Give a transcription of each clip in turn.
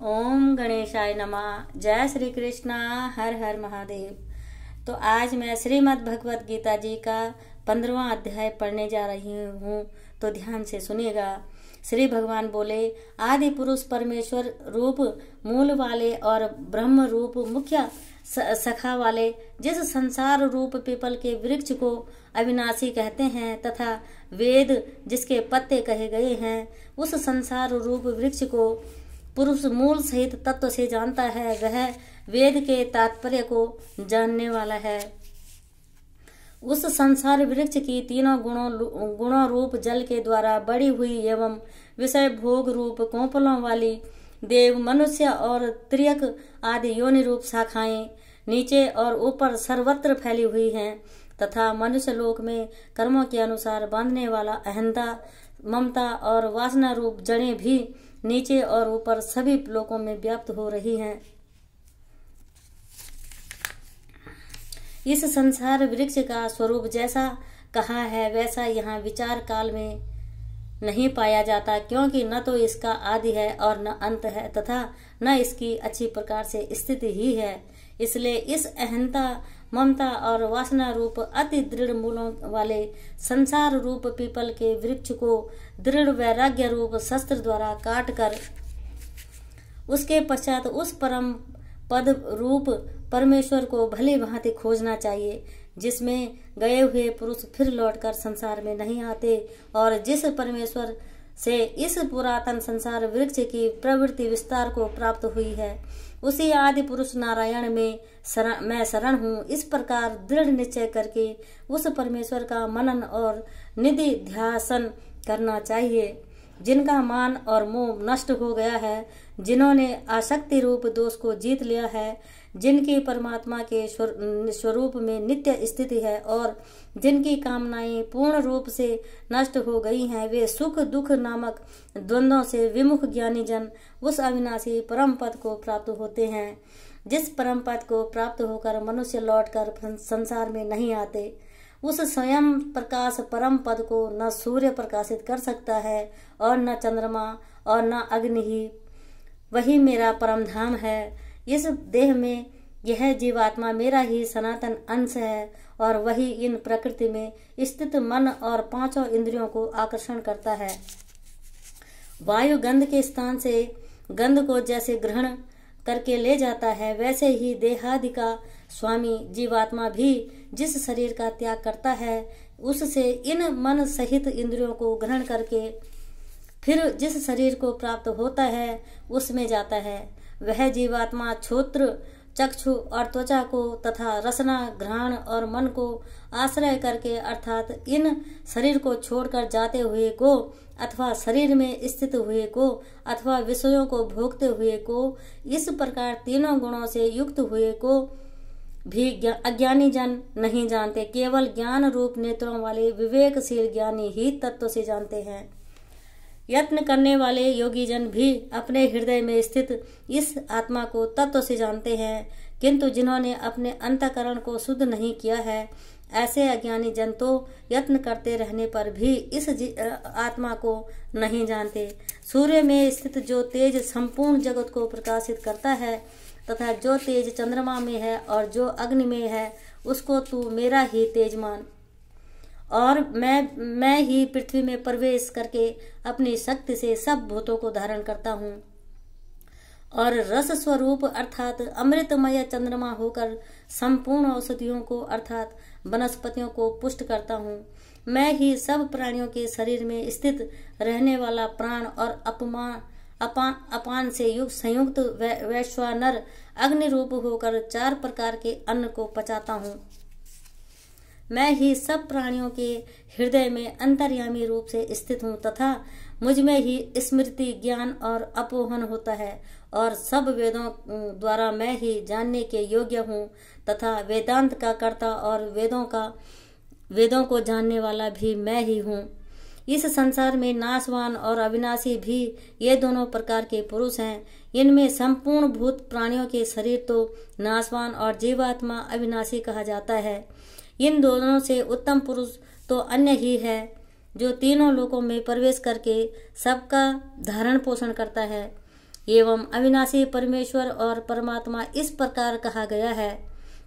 ओम गणेशाय नमः। जय श्री कृष्णा। हर हर महादेव। तो आज मैं श्रीमद् भगवत गीता जी का 15वां अध्याय पढ़ने जा रही हूँ, तो ध्यान से सुनिएगा। श्री भगवान बोले, आदि पुरुष परमेश्वर रूप मूल वाले और ब्रह्म रूप मुख्य सखा वाले जिस संसार रूप पीपल के वृक्ष को अविनाशी कहते हैं तथा वेद जिसके पत्ते कहे गए हैं, उस संसार रूप वृक्ष को पुरुष मूल सहित तत्व से जानता है, वह वेद के तात्पर्य को जानने वाला है। उस संसार वृक्ष की तीनों गुणों रूप जल के द्वारा बड़ी हुई एवं विषय भोग रूप कोंपलों वाली देव, मनुष्य और त्रियक आदि योनि रूप शाखाएं नीचे और ऊपर सर्वत्र फैली हुई हैं तथा मनुष्य लोक में कर्मों के अनुसार बांधने वाला अहंता, ममता और वासना रूप जड़ें भी नीचे और ऊपर सभी लोकों में व्याप्त हो रही हैं। इस संसार वृक्ष का स्वरूप जैसा कहा है वैसा यहाँ विचार काल में नहीं पाया जाता, क्योंकि न तो इसका आदि है और न अंत है तथा न इसकी अच्छी प्रकार से स्थिति ही है। इसलिए इस अहंता, ममता और वासना रूप अति दृढ़ मूलों वाले संसार रूप पीपल के वृक्ष को दृढ़ वैराग्य रूप शस्त्र द्वारा काट कर उसके पश्चात उस परम पद रूप परमेश्वर को भली भांति खोजना चाहिए, जिसमें गए हुए पुरुष फिर लौटकर संसार में नहीं आते और जिस परमेश्वर से इस पुरातन संसार वृक्ष की प्रवृत्ति विस्तार को प्राप्त हुई है, उसी आदि पुरुष नारायण में मैं शरण हूँ। इस प्रकार दृढ़ निश्चय करके उस परमेश्वर का मनन और निधि ध्यासन करना चाहिए, जिनका मान और मोह नष्ट हो गया है, जिन्होंने आसक्ति रूप दोष को जीत लिया है, जिनकी परमात्मा के स्वरूप में नित्य स्थिति है और जिनकी कामनाएं पूर्ण रूप से नष्ट हो गई हैं, वे सुख दुख नामक द्वंद्वों से विमुख ज्ञानी जन उस अविनाशी परम पद को प्राप्त होते हैं। जिस परम पद को प्राप्त होकर मनुष्य लौटकर संसार में नहीं आते, उस स्वयं प्रकाश परम पद को न सूर्य प्रकाशित कर सकता है और न चंद्रमा और न अग्नि ही। वही मेरा परम धाम है। इस देह में यह जीवात्मा मेरा ही सनातन अंश है और वही इन प्रकृति में स्थित मन और पांचों इंद्रियों को आकर्षण करता है। वायु गंध के स्थान से गंध को जैसे ग्रहण करके ले जाता है, वैसे ही देहादि का स्वामी जीवात्मा भी जिस शरीर का त्याग करता है, उससे इन मन सहित इंद्रियों को ग्रहण करके फिर जिस शरीर को प्राप्त होता है उसमें जाता है। वह जीवात्मा छोत्र, चक्षु और त्वचा को तथा रसना, घ्राण और मन को आश्रय करके अर्थात इन शरीर को छोड़कर जाते हुए को अथवा शरीर में स्थित हुए को अथवा विषयों को भोगते हुए को, इस प्रकार तीनों गुणों से युक्त हुए को भी अज्ञानी जन नहीं जानते। केवल ज्ञान रूप नेत्रों वाले विवेकशील ज्ञानी ही तत्व से जानते हैं। यत्न करने वाले योगी जन भी अपने हृदय में स्थित इस आत्मा को तत्व से जानते हैं, किंतु जिन्होंने अपने अंतःकरण को शुद्ध नहीं किया है, ऐसे अज्ञानी जन तो यत्न करते रहने पर भी इस आत्मा को नहीं जानते। सूर्य में स्थित जो तेज संपूर्ण जगत को प्रकाशित करता है तथा जो तेज चंद्रमा में है और जो अग्नि में है, उसको तू मेरा ही तेज मान। और मैं ही पृथ्वी में प्रवेश करके अपनी शक्ति से सब भूतों को धारण करता हूँ और रस स्वरूप अर्थात अमृतमय चंद्रमा होकर संपूर्ण औषधियों को अर्थात वनस्पतियों को पुष्ट करता हूँ। मैं ही सब प्राणियों के शरीर में स्थित रहने वाला प्राण और अपान से युक्त संयुक्त वैश्वानर अग्नि रूप होकर 4 प्रकार के अन्न को पचाता हूँ। मैं ही सब प्राणियों के हृदय में अंतर्यामी रूप से स्थित हूँ तथा मुझ में ही स्मृति, ज्ञान और अपोहन होता है और सब वेदों द्वारा मैं ही जानने के योग्य हूँ तथा वेदांत का कर्ता और वेदों को जानने वाला भी मैं ही हूँ। इस संसार में नाशवान और अविनाशी भी ये दोनों प्रकार के पुरुष हैं। इनमें संपूर्ण भूत प्राणियों के शरीर तो नाशवान और जीवात्मा अविनाशी कहा जाता है। इन दोनों से उत्तम पुरुष तो अन्य ही है, जो तीनों लोकों में प्रवेश करके सबका धारण पोषण करता है। एवं अविनाशी परमेश्वर और परमात्मा इस प्रकार कहा गया है,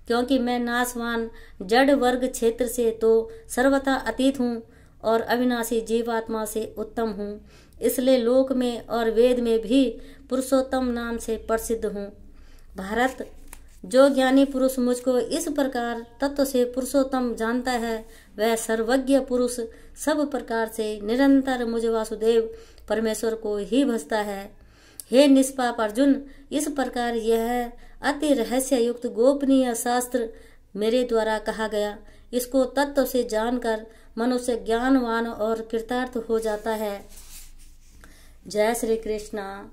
क्योंकि मैं नाशवान जड़ वर्ग क्षेत्र से तो सर्वथा अतीत हूँ और अविनाशी जीवात्मा से उत्तम हूँ, इसलिए लोक में और वेद में भी पुरुषोत्तम नाम से प्रसिद्ध हूँ। भारत, जो ज्ञानी पुरुष मुझको इस प्रकार तत्व से पुरुषोत्तम जानता है, वह सर्वज्ञ पुरुष सब प्रकार से निरंतर मुझ वासुदेव परमेश्वर को ही भजता है। हे निष्पाप अर्जुन, इस प्रकार यह अति रहस्य युक्त गोपनीय शास्त्र मेरे द्वारा कहा गया, इसको तत्व से जानकर मनुष्य ज्ञानवान और कृतार्थ हो जाता है। जय श्री कृष्णा।